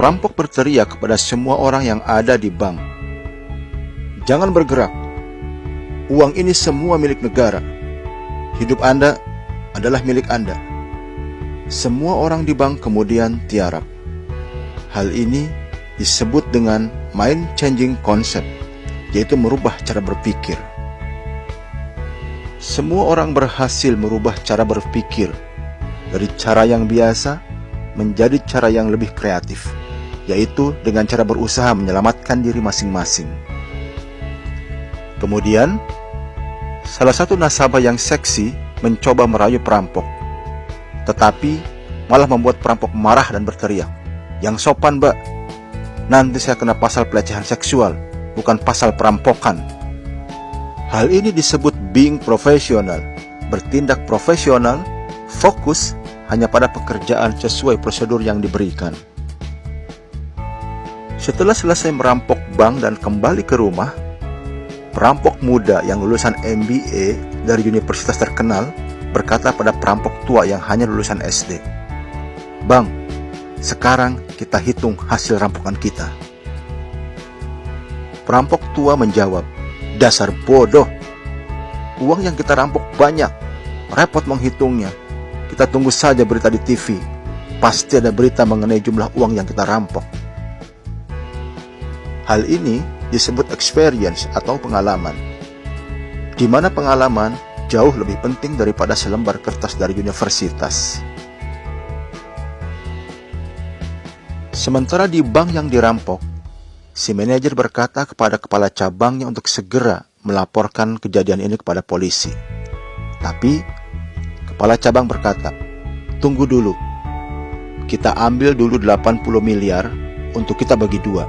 Perampok berteriak kepada semua orang yang ada di bank, "Jangan bergerak. Uang ini semua milik negara. Hidup Anda adalah milik Anda." Semua orang di bank kemudian tiarap. Hal ini disebut dengan mind changing concept, yaitu merubah cara berpikir. Semua orang berhasil merubah cara berpikir dari cara yang biasa menjadi cara yang lebih kreatif, yaitu dengan cara berusaha menyelamatkan diri masing-masing. Kemudian, salah satu nasabah yang seksi mencoba merayu perampok, tetapi malah membuat perampok marah dan berteriak, "Yang sopan, Mbak. Nanti saya kena pasal pelecehan seksual, bukan pasal perampokan." Hal ini disebut being profesional, bertindak profesional, fokus hanya pada pekerjaan sesuai prosedur yang diberikan. Setelah selesai merampok bank dan kembali ke rumah, perampok muda yang lulusan MBA dari universitas terkenal berkata pada perampok tua yang hanya lulusan SD, "Bang, sekarang kita hitung hasil rampokan kita." Perampok tua menjawab, "Dasar bodoh. Uang yang kita rampok banyak, repot menghitungnya. Kita tunggu saja berita di TV. Pasti ada berita mengenai jumlah uang yang kita rampok." Hal ini disebut experience atau pengalaman, di mana pengalaman jauh lebih penting daripada selembar kertas dari universitas. Sementara di bank yang dirampok, si manajer berkata kepada kepala cabangnya untuk segera melaporkan kejadian ini kepada polisi. Tapi kepala cabang berkata, "Tunggu dulu. Kita ambil dulu 80 miliar untuk kita bagi dua.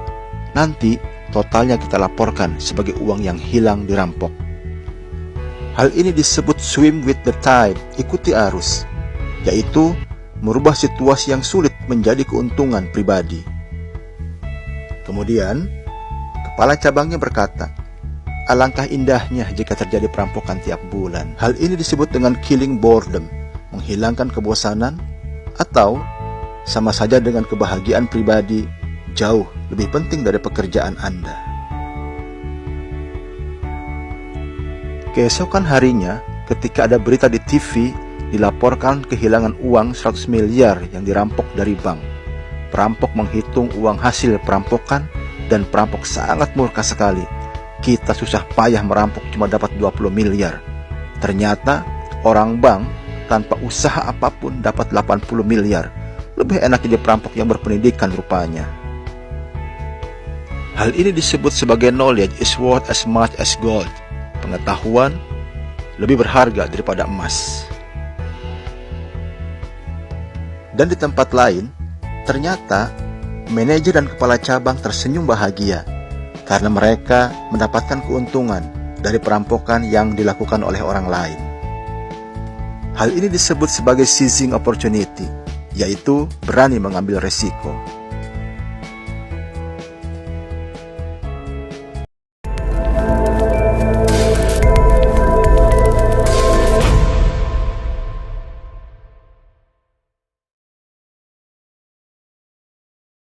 Nanti totalnya kita laporkan sebagai uang yang hilang dirampok." Hal ini disebut swim with the tide, ikuti arus, yaitu merubah situasi yang sulit menjadi keuntungan pribadi. Kemudian, kepala cabangnya berkata, "Alangkah indahnya jika terjadi perampokan tiap bulan." Hal ini disebut dengan killing boredom, menghilangkan kebosanan, atau sama saja dengan kebahagiaan pribadi jauh lebih penting dari pekerjaan Anda. Keesokan harinya, ketika ada berita di TV, dilaporkan kehilangan uang 100 miliar yang dirampok dari bank. Perampok menghitung uang hasil perampokan dan perampok sangat murka sekali. "Kita susah payah merampok cuma dapat 20 miliar. Ternyata orang bank tanpa usaha apapun dapat 80 miliar. Lebih enak jadi perampok yang berpendidikan rupanya." Hal ini disebut sebagai knowledge is worth as much as gold. Pengetahuan lebih berharga daripada emas. Dan di tempat lain, ternyata manajer dan kepala cabang tersenyum bahagia karena mereka mendapatkan keuntungan dari perampokan yang dilakukan oleh orang lain. Hal ini disebut sebagai seizing opportunity, yaitu berani mengambil resiko.